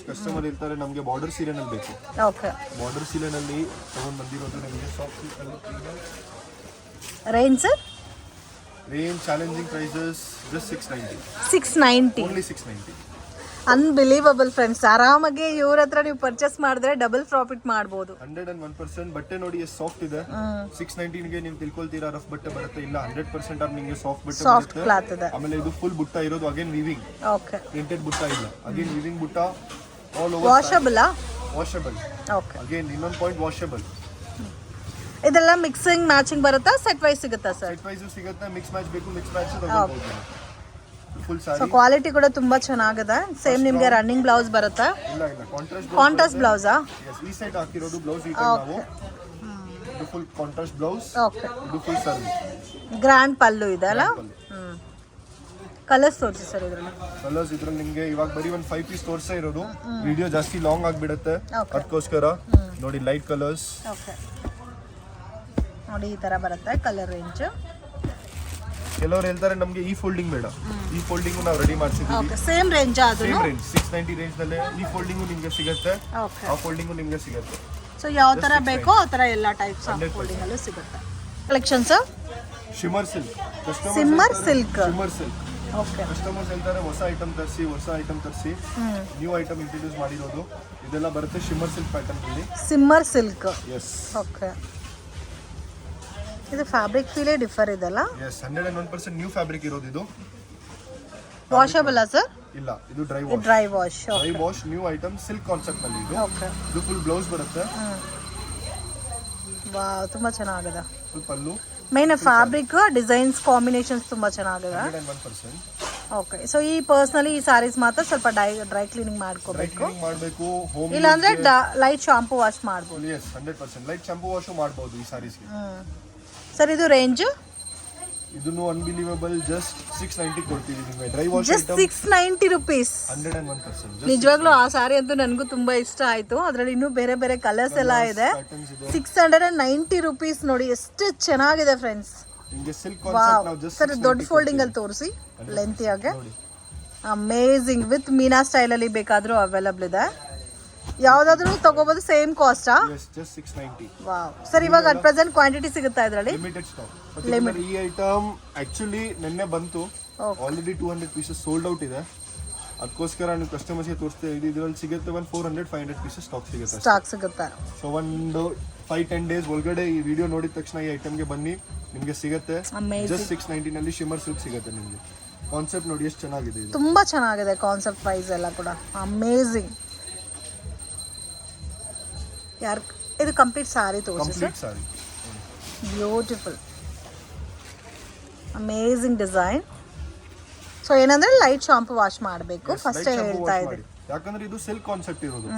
ಕಸ್ಟಮರ್ ಹೇಳ್ತಾರೆ ನಮಗೆ ಬಾರ್ಡರ್ ಸೀರೆ ನಲ್ಲಿ ಬೇಕು. ಓಕೆ. ಬಾರ್ಡರ್ ಸೀರೆ ನಲ್ಲಿ ತಗೊಂಡ್ ಬಂದಿರೋದು ನಮಗೆ ಸಾಫ್ಟ್ ಸಿಲ್ಕ್ ಅಲ್ಲಿ range range challenging prices just 690 690 only 690. Unbelievable friends. ಆರಾಮಾಗಿ ಇವ್ರ ಹತ್ರ ನೀವು ಪರ್ಚೇಸ್ ಮಾಡಿದ್ರೆ ಡಬಲ್ ಪ್ರಾಫಿಟ್ ಮಾಡ್ಬೋದು. 101% ಬಟ್ಟೆ ನೋಡಿ ಎಷ್ಟು ಸಾಫ್ಟ್ ಇದೆ. 619 ಗೆ ನೀವು ತಿಳ್ಕೊಳ್ತೀರಾ ರಫ್ ಬಟ್ಟೆ ಬರುತ್ತೆ, ಇಲ್ಲ 100% ಆಫ್ ನಿಮಗೆ ಸಾಫ್ಟ್ ಬಟ್ಟೆ ಸಾಫ್ಟ್ ಬರುತ್ತೆ. ಕ್ಲಾತ್ ಇದೆ. ಆಮೇಲೆ ಇದು ಫುಲ್ ಬುಟ್ಟ ಇರೋದು ಅಗೇನ್ ವಿವಿಂಗ್, ಓಕೆ. ಪ್ರಿಂಟೆಡ್ ಬುಟ್ಟ ಇಲ್ಲ, ಅಗೇನ್ ವಿವಿಂಗ್ ಬುಟ್ಟ all over. Washable washable. Okay. Again ಇನ್ನೊಂದು ಪಾಯಿಂಟ್ ವಾಷಬಲ್. ಇದೆಲ್ಲ ಮಿಕ್ಸಿಂಗ್ ಮ್ಯಾಚಿಂಗ್ ಬರುತ್ತಾ, ಸೆಟ್ ವೈಸ್ ಸಿಗುತ್ತಾ ಸರ್? ಸೆಟ್ ವೈಸ್ ಸಿಗುತ್ತೆ, ಮಿಕ್ಸ್ ಮ್ಯಾಚ್ ಬೇಕು ಮಿಕ್ಸ್ ಮ್ಯಾಚ್ ತಗೊಳ್ಬಹುದು. ಫುಲ್ ಸೊ ಸಾರಿ ಕ್ವಾಲಿಟಿ ಕೂಡ ತುಂಬಾ ಚೆನ್ನಾಗಿದೆ. ಸೇಮ್ ನಿಮಗೆ ರನ್ನಿಂಗ್ ಬ್ಲೌಸ್ ಬರುತ್ತಾ? ಇಲ್ಲ ಕಾಂಟ್ರಾಸ್ಟ್ ಬ್ಲೌಸಾ? ಈ ಸೈಡ್ ಹಾಕಿರೋದು ಬ್ಲೌಸ್ ಈ ಟೈಪ್ ನಾವು. ಇದು ಫುಲ್ ಕಾಂಟ್ರಾಸ್ಟ್ ಬ್ಲೌಸ್. ಓಕೆ. ಇದು ಫುಲ್ ಸರ್ವಿ. ಗ್ರ್ಯಾಂಡ್ ಪಲ್ಲು ಇದೆ ಅಲ್ಲ? ಕಲರ್ಸ್ ತೋರಿಸಿ ಸರ್ ಇದರಲ್ಲಿ. ಕಲರ್ಸ್ ಇದ್ರಲ್ಲಿ ನಿಮಗೆ ಇವಾಗ ಬರೀ ಒಂದು 5 ಪೀಸ್ ತೋರಿಸೇ ಇರೋದು, ವಿಡಿಯೋ ಜಾಸ್ತಿ ಲಾಂಗ್ ಆಗಿಬಿಡುತ್ತೆ, ಅದಕ್ಕೋಸ್ಕರ ನೋಡಿ ಲೈಟ್ ಕಲರ್ಸ್. ಓಕೆ. ನೋಡಿ ಈ ತರ ಬರುತ್ತೆ ಕಲರ್ ರೇಂಜ್. ಕೆಲವರು ಹೇಳ್ತಾರೆ ನಮಗೆ ಈ ಫೋಲ್ಡಿಂಗ್ ಬೇಡ, ಈ ಫೋಲ್ಡಿಂಗ್ ನಾವು ರೆಡಿ ಮಾಡಿಸಿದ್ದೀವಿ. ಓಕೆ. ಸೇಮ್ ರೇಂಜ್ ಅದು? ಸೇಮ್ ರೇಂಜ್ 690 ರೇಂಜ್ ನಲ್ಲಿ ಈ ಫೋಲ್ಡಿಂಗ್ ನಿಮಗೆ ಸಿಗುತ್ತೆ, ಓಕೆ. ಆ ಫೋಲ್ಡಿಂಗ್ ನಿಮಗೆ ಸಿಗುತ್ತೆ. ಸೊ ಯಾವ ತರ ಬೇಕೋ ಆ ತರ ಎಲ್ಲ ಟೈಪ್ಸ್ ಆಫ್ ಫೋಲ್ಡಿಂಗ್ ಅಲ್ಲೂ ಸಿಗುತ್ತೆ. Collections shimmer silk. ಸಿಮ್ಮರ್ silk. Shimmer silk. Okay. Customers ಹೇಳ್ತಾರೆ ಹೊಸ ಐಟಮ್ ತರಿಸಿ, ಹೊಸ ಐಟಮ್ ತರಿಸಿ, ನ್ಯೂ ಐಟಮ್ ಇಂಟ್ರೊಡ್ಯೂಸ್ ಮಾಡಿರೋದು ಇದೆಲ್ಲ ಬರುತ್ತೆ ಶಿಮರ್ ಸಿಲ್ಕ್ ಪ್ಯಾಟರ್ನ್ ಅಲ್ಲಿ. ಸಿಮ್ಮರ್ ಸಿಲ್ಕ್. ಎಸ್. ಓಕೆ. ಇದು ಫ್ಯಾಬ್ರಿಕ್ ಫೀಲೇ ಡಿಫರ್ ಇದೆಲ್ಲ? ಎಸ್, 101% ನ್ಯೂ ಫ್ಯಾಬ್ರಿಕ್ ಇರೋದು ಇದು. Washable sir? ಇಲ್ಲ, ಇದು dry wash. Dry wash. Dry wash new item silk concept ನಲ್ಲಿ ಇದು. ಓಕೆ. ಇದು ಫುಲ್ ಬ್ಲೌಸ್ ಬರುತ್ತೆ. ವಾವ್, ತುಂಬಾ ಚೆನ್ನಾಗಿದೆ. ಫುಲ್ ಪಲ್ಲು. ಮೇನ್ ಫ್ಯಾಬ್ರಿಕ್ ಡಿಸೈನ್ಸ್ ಕಾಂಬಿನೇಷನ್ಸ್ ತುಂಬಾ ಚೆನ್ನಾಗಿದೆ. 101%. ಓಕೆ. ಸೊ ಈ ಪರ್ಸನಲಿ ಈ ಸಾರೀಸ್ ಮಾತ್ರ ಸ್ವಲ್ಪ ಡ್ರೈ ಕ್ಲೀನಿಂಗ್ ಮಾಡ್ಕೋಬೇಕು, ಮಾಡಬೇಕು. ಹೋಮ್ ಇಲ್ಲಾಂದ್ರೆ ಲೈಟ್ ಶಾಂಪೂ ವಾಶ್ ಮಾಡ್ಬೋದು. ಎಸ್, 100% ಲೈಟ್ ಶಾಂಪೂ ವಾಶ್ ಮಾಡಬಹುದು ಈ ಸಾರೀಸ್ಗೆ. ಸರ್ ಇದು ರೇಂಜ್? ಇದನ್ನು ಅನ್ಬಿಲೀವಬಲ್ ಜಸ್ಟ್ 690 ಕೊಡ್ತೀವಿ ನಿಮಗೆ. Dry wash just item 690 rupees. 101%. ನಿಜವಾಗ್ಲೂ ಆ ಸಾರಿ ಅಂತೂ ನನಗೂ ತುಂಬಾ ಇಷ್ಟ ಆಯ್ತು. ಅದರಲ್ಲಿ ಇನ್ನೂ ಬೇರೆ ಬೇರೆ ಕಲರ್ಸ್ ಎಲ್ಲ ಇದೆ. 690 ರುಪೀಸ್ ನೋಡಿ, ಎಷ್ಟು ಚೆನ್ನಾಗಿದೆ ಫ್ರೆಂಡ್ಸ್. ನಿಮಗೆ ಸಿಲ್ಕ್ ಕಾನ್ಸೆಪ್ಟ್ ನಾವು ಜಸ್ಟ್ ಸರ್ ದೊಡ್ಡ ಫೋಲ್ಡಿಂಗ್ ಅಲ್ಲಿ ತೋರಿಸಿ, ಲೆಂತಿಯಾಗೆ. ಅಮೇಜಿಂಗ್. ವಿತ್ ಮೀನಾ ಸ್ಟೈಲ್ ಅಲ್ಲಿ ಬೇಕಾದ್ರೂ ಅವೈಲಬಲ್ ಇದೆ. ಯಾವ್ದಾದ್ರು ತಗೋಬಹುದು, ಸೇಮ್ ಕಾಸ್ಟಾ? Yes, just 690. ವಾವ್. ಸರ್ ಇವಾಗ ಅಟ್ ಪ್ರೆಸೆಂಟ್ ಕ್ವಾಂಟಿಟಿ ಸಿಗುತ್ತಾ ಇದರಲ್ಲಿ? Limited stock. ಈ ಐಟಮ್ ಆಕ್ಚುಲಿ ನಿನ್ನೆ ಬಂತು, ಆಲ್ರೆಡಿ 200 ಪೀಸಸ್ ಸೋಲ್ಡ್ ಔಟ್ ಇದೆ. ಅದಕ್ಕೋಸ್ಕರ ನೀವು ಕಸ್ಟಮರ್ಸ್ಗೆ ತೋರಿಸ್ತಾ ಇದ್ದೀವಿ. ಇದರಲ್ಲಿ ಸಿಗುತ್ತೆ ಒಂದು 400-500 ಪೀಸಸ್ ಸ್ಟಾಕ್ ಸಿಗುತ್ತೆ. ಸೊ ಒಂದು 5-10 ಡೇಸ್ ಒಳಗಡೆ ಈ ವಿಡಿಯೋ ನೋಡಿದ ತಕ್ಷಣ ಈ ಐಟಮ್ಗೆ ಬನ್ನಿ, ನಿಮಗೆ ಸಿಗುತ್ತೆ. ಜಸ್ಟ್ 690 ನಲ್ಲಿ ಶಿಮರ್ ಸಿಲ್ಕ್ ಸಿಗುತ್ತೆ ನಿಮಗೆ. ಕಾನ್ಸೆಪ್ಟ್ ನೋಡಿ ಎಷ್ಟು ಚೆನ್ನಾಗಿದೆ ಇದು. ತುಂಬಾ ಚೆನ್ನಾಗಿದೆ ಕಾನ್ಸೆಪ್ಟ್ ಪ್ರೈಸ್ ಎಲ್ಲ ಕೂಡ ಅಮೇಜಿಂಗ್. ಇದು ಕಂಪ್ಲೀಟ್ ಸಾರಿ ತೋರಿಸಿ ಸರ್. ಸಾರಿ ಬ್ಯೂಟಿಫುಲ್, ಅಮೇಜಿಂಗ್ ಡಿಸೈನ್. ಸೊ ಏನಂದ್ರೆ ಲೈಟ್ ಶಾಂಪೂ ವಾಶ್ ಮಾಡಬೇಕು ಫಸ್ಟ್ ಹೇಳ್ತಾ ಇದ್ದೀನಿ, ಯಾಕಂದ್ರೆ ಇದು ಸಿಲ್ಕ್ ಕಾನ್ಸೆಪ್ಟ್ ಇರೋದು.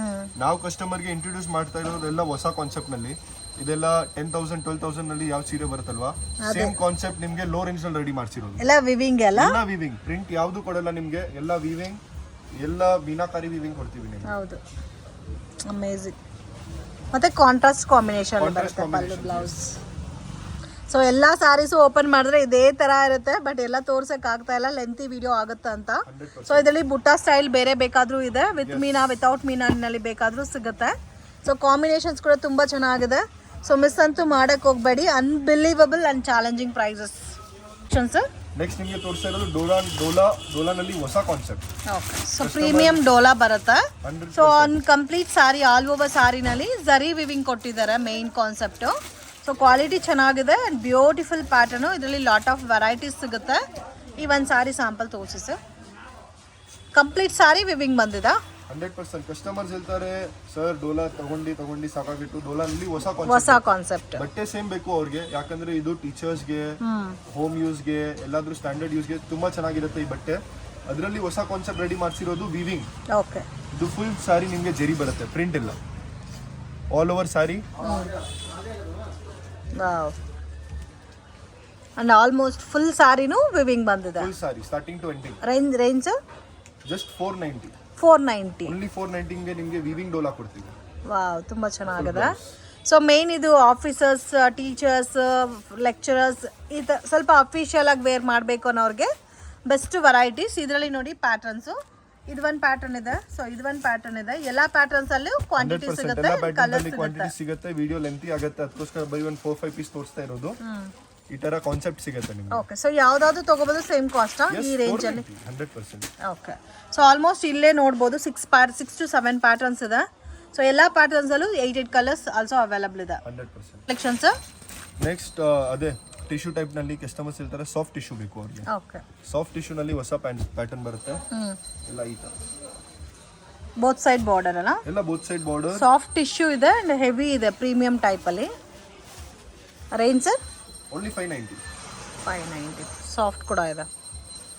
ನಾವು ಕಸ್ಟಮರ್ಗೆ ಇಂಟ್ರೊಡ್ಯೂಸ್ ಮಾಡ್ತಾ ಇರೋದೆಲ್ಲ ಹೊಸ ಕಾನ್ಸೆಪ್ಟ್ ನಲ್ಲಿ. ಇದೆಲ್ಲ 10,000-12,000 ನಲ್ಲಿ ಯಾವ ಸೀರೆ ಬರುತ್ತಲ್ವಾ, ಸೇಮ್ ಕಾನ್ಸೆಪ್ಟ್ ನಿಮ್ಗೆ ಲೋ ರೇಂಜ್ ನಲ್ಲಿ ರೆಡಿ ಮಾಡ್ಸಿರೋದು. ಎಲ್ಲ ವಿವಿಂಗ್, ಎಲ್ಲ ವಿವಿಂಗ್. ಪ್ರಿಂಟ್ ಯಾವ್ದು ಕೊಡಲ್ಲ ನಿಮ್ಗೆ, ಎಲ್ಲ ವಿವಿಂಗ್, ಎಲ್ಲ ಮೀನಾಕಾರಿ ವಿವಿಂಗ್ ಕೊಡ್ತೀವಿ ನಿಮ್ಗೆ. ಹೌದು, ಅಮೇಜಿಂಗ್. ಮತ್ತೆ ಕಾಂಟ್ರಾಸ್ಟ್ ಕಾಂಬಿನೇಷನ್ ಬರುತ್ತೆ ಪಲ್ಲು ಬ್ಲೌಸ್. ಸೊ ಎಲ್ಲ ಸ್ಯಾರೀಸು ಓಪನ್ ಮಾಡಿದ್ರೆ ಇದೇ ತರ ಇರುತ್ತೆ, ಬಟ್ ಎಲ್ಲ ತೋರ್ಸಕ್ ಆಗ್ತಾ ಇಲ್ಲ, ಲೆಂತಿ ವಿಡಿಯೋ ಆಗುತ್ತೆ ಅಂತ. ಸೊ ಇದರಲ್ಲಿ ಬುಟ್ಟ ಸ್ಟೈಲ್ ಬೇರೆ ಬೇಕಾದ್ರೂ ಇದೆ, ವಿತ್ ಮೀನಾ ವಿತೌಟ್ ಮೀನಲ್ಲಿ ಬೇಕಾದ್ರೂ ಸಿಗುತ್ತೆ. ಸೊ ಕಾಂಬಿನೇಷನ್ಸ್ ಕೂಡ ತುಂಬಾ ಚೆನ್ನಾಗಿದೆ. ಸೊ ಮಿಸ್ ಅಂತೂ ಮಾಡಕ್ ಹೋಗ್ಬೇಡಿ. Unbelievable and challenging prices. Sir next ನಿಮಗೆ ತೋರಿಸ್ತಾ ಇರೋದು ಡೋಲಾನಲ್ಲಿ ಹೊಸ concept. Okay. So premium dola ಬರುತ್ತೆ. So on complete sari, all over ಸಾರಿನಲ್ಲಿ ಜರಿ ವಿವಿಂಗ್ ಕೊಟ್ಟಿದ್ದಾರೆ ಮೇನ್ ಕಾನ್ಸೆಪ್ಟು. ಸೊ ಕ್ವಾಲಿಟಿ ಚೆನ್ನಾಗಿದೆ ಅಂಡ್ ಬ್ಯೂಟಿಫುಲ್ ಪ್ಯಾಟರ್ನು. ಇದರಲ್ಲಿ ಲಾಟ್ ಆಫ್ ವೆರೈಟೀಸ್ ಸಿಗುತ್ತೆ. ಈ ಒಂದು ಸಾರಿ ಸ್ಯಾಂಪಲ್ ತೋರಿಸಿ ಸರ್. ಕಂಪ್ಲೀಟ್ ಸಾರಿ ವಿವಿಂಗ್ ಬಂದಿದೆ. 100% ಕಸ್ಟಮರ್ಸ್ ಹೇಳ್ತಾರೆ ಸರ್ ಡೋಲಾ ತಗೊಂಡು ಸಾಕಾಗಿತ್ತು, ಡೋಲಾನಲ್ಲಿ ಹೊಸ ಕಾನ್ಸೆಪ್ಟ್ ಬಟ್ಟೆ ಸೇಮ್ ಬೇಕು ಅವ್ರಿಗೆ. ಯಾಕಂದ್ರೆ ಇದು ಟೀಚರ್ಸ್ಗೆ, ಹೋಮ್ ಯೂಸ್ಗೆ, ಎಲ್ಲಾದ್ರೂ ಸ್ಟ್ಯಾಂಡರ್ಡ್ ಯೂಸ್ಗೆ ತುಂಬಾ ಚೆನ್ನಾಗಿರುತ್ತೆ ಈ ಬಟ್ಟೆ. ಅದರಲ್ಲಿ ಹೊಸ ಕಾನ್ಸೆಪ್ಟ್ ರೆಡಿ ಮಾಡಿಸಿರೋದು ವಿವಿಂಗ್. ಓಕೆ. ಇದು ಫುಲ್ ಸಾರಿ ನಿಮಗೆ ಜರಿ ಬರುತ್ತೆ, ಪ್ರಿಂಟ್ ಇಲ್ಲ, all over sari. Wow. And almost full ಸಾರಿನೂ ವಿವಿಂಗ್ ಬಂದಿದೆ. Full sari starting to ending. Range just 490. 490 only 490 ಗೆ ನಿಮಗೆ ವಿವಿಂಗ್ ಡೋಲಾ ಕೊಡ್ತೀವಿ. ವಾವ್, ತುಂಬಾ ಚೆನ್ನಾಗಿದೆ. ಸೊ ಮೇನ್ ಇದು ಆಫೀಸರ್ಸ್, ಟೀಚರ್ಸ್, ಲೆಕ್ಚರರ್ಸ್ ಈ ಸ್ವಲ್ಪ ಅಫಿಷಿಯಲ್ ಆಗಿ ವೇರ್ ಮಾಡಬೇಕು ಅನ್ನೋರಿಗೆ ಬೆಸ್ಟ್ ವೆರೈಟೀಸ್. ಇದರಲ್ಲಿ ನೋಡಿ ಪ್ಯಾಟರ್ನ್ಸು, ಇದು ಒಂದು ಪ್ಯಾಟರ್ನ್ ಇದೆ. ಸೊ ಇದು ಒಂದು ಪ್ಯಾಟರ್ನ್ ಇದೆ. ಎಲ್ಲ ಪ್ಯಾಟರ್ನ್ಸ್ ಅಲ್ಲೂ ಕ್ವಾಂಟಿಟಿ ಸಿಗುತ್ತೆ, ಕಲರ್ ಕ್ವಾಂಟಿಟಿ ಸಿಗುತ್ತೆ. ವಿಡಿಯೋ ಲೆಂತಿ ಆಗುತ್ತೆ, ಅದಕ್ಕೋಸ್ಕರ ಬರೀ ಒಂದು 4-5 ಪೀಸ್ ತೋರಿಸ್ತಾ ಇರೋದು. ಈ ತರ ಕಾನ್ಸೆಪ್ಟ್ ಸಿಗುತ್ತೆ ನಿಮ್ಗೆ. ಓಕೆ, ಸೊ ಯಾವ್ದಾದ್ರು ತಗೋಬೋದು ಸೇಮ್ ಕಾಸ್ಟಾ ಈ ರೇಂಜ್ ಅಲ್ಲಿ? 100%. ಓಕೆ, ಸೊ ಆಲ್ಮೋಸ್ಟ್ ಇಲ್ಲೇ ನೋಡ್ಬೋದು 6 to 7 ಪ್ಯಾಟರ್ನ್ಸ್ ಇದೆ. ಸೊ ಎಲ್ಲ ಪ್ಯಾಟರ್ನ್ಸ್ ಅಲ್ಲೂ 8 ಕಲರ್ಸ್ ಆಲ್ಸೋ ಅವೈಲಬಲ್ ಇದೆ. 100%. ಕಲೆಕ್ಷನ್ಸ್ ನೆಕ್ಸ್ಟ್ ಅದೇ ಟಿಶ್ಯೂ ಟೈಪ್ ನಲ್ಲಿ ಕಸ್ಟಮರ್ಸ್ ಹೇಳ್ತಾರೆ ಸಾಫ್ಟ್ ಟಿಶ್ಯೂ ಬೇಕು ಅವ್ರಿಗೆ. ಓಕೆ, ಸಾಫ್ಟ್ ಟಿಶ್ಯೂ ನಲ್ಲಿ ಹೊಸ ಪ್ಯಾಟರ್ನ್ ಬರುತ್ತೆ. ಎಲ್ಲ ಈ ತರ ಬೋತ್ ಸೈಡ್ ಬಾರ್ಡರ್ ಅಲ್ಲ, ಎಲ್ಲ both side border. Soft tissue ಇದೆ ಅಂಡ್ ಹೆವಿ ಇದೆ, ಪ್ರೀಮಿಯಂ ಟೈಪ್ ಅಲ್ಲಿ. Range sir only 590. 590. ಸಾಫ್ಟ್ ಕೂಡ ಇದೆ,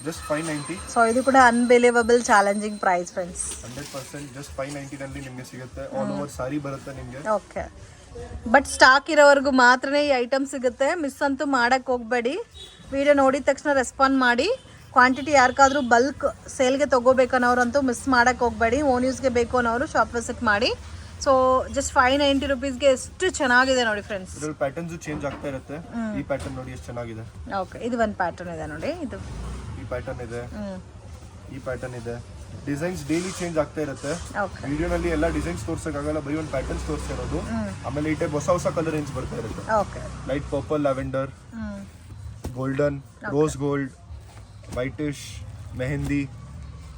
ಜಸ್ಟ್ 590. ಸೊ ಇದು ಕೂಡ unbelievable challenging price friends. 100% just 590 ನಲ್ಲಿ ನಿಮಗೆ ಸಿಗುತ್ತೆ. ಆಲ್ ಓವರ್ ಸಾರಿ ಬರುತ್ತೆ ನಿಮಗೆ. ಓಕೆ, ಬಟ್ ಸ್ಟಾಕ್ ಇರೋವರೆಗೂ ಮಾತ್ರನೇ ಈ ಐಟಮ್ ಸಿಗುತ್ತೆ. ಮಿಸ್ ಅಂತೂ ಮಾಡಕ್ಕೆ ಹೋಗಬೇಡಿ. ವಿಡಿಯೋ ನೋಡಿದ ತಕ್ಷಣ ರೆಸ್ಪಾಂಡ್ ಮಾಡಿ. ಕ್ವಾಂಟಿಟಿ ಯಾರಿಗಾದ್ರೂ ಬಲ್ಕ್ ಸೇಲ್ಗೆ ತೊಗೋಬೇಕನ್ನೋರಂತೂ ಮಿಸ್ ಮಾಡಕ್ಕೆ ಹೋಗಬೇಡಿ. ಓನ್ ಯೂಸ್ಗೆ ಬೇಕು ಅನ್ನೋರು ಶಾಪ್ ವಿಸಿಟ್ ಮಾಡಿ. ಸೊ ಜಸ್ಟ್ 590 ರುಪೀಸ್ಗೆ ಎಷ್ಟು ಚೆನ್ನಾಗಿದೆ ನೋಡಿ ಫ್ರೆಂಡ್ಸ್. ಇದರಲ್ಲಿ ಪ್ಯಾಟರ್ನ್ಸ್ ಚೇಂಜ್ ಆಗ್ತಾ ಇರುತ್ತೆ. ಈ ಪ್ಯಾಟರ್ನ್ ನೋಡಿ ಎಷ್ಟು ಚೆನ್ನಾಗಿದೆ. ಓಕೆ, ಇದು ಒಂದು ಪ್ಯಾಟರ್ನ್ ಇದೆ ನೋಡಿ. ಇದು ಈ ಪ್ಯಾಟರ್ನ್ ಇದೆ, ಈ ಪ್ಯಾಟರ್ನ್ ಇದೆ. ಡಿಸೈನ್ಸ್ ಡೈಲಿ ಚೇಂಜ್ ಆಗ್ತಾ ಇರುತ್ತೆ. ಓಕೆ, ವಿಡಿಯೋನಲ್ಲಿ ಎಲ್ಲ ಡಿಸೈನ್ಸ್ ತೋರ್ಸಕ್ಕಾಗಲ್ಲ, ಬರೀ ಒಂದು ಪ್ಯಾಟರ್ನ್ಸ್ ತೋರಿಸಿರೋದು. ಆಮೇಲೆ ಈ ಟೈಪ್ ಹೊಸ ಹೊಸ ಕಲರ್ ರೇಂಜ್ ಬರ್ತಾ ಇರುತ್ತೆ. Okay, light purple, lavender, golden, rose gold, whitish, mehndi,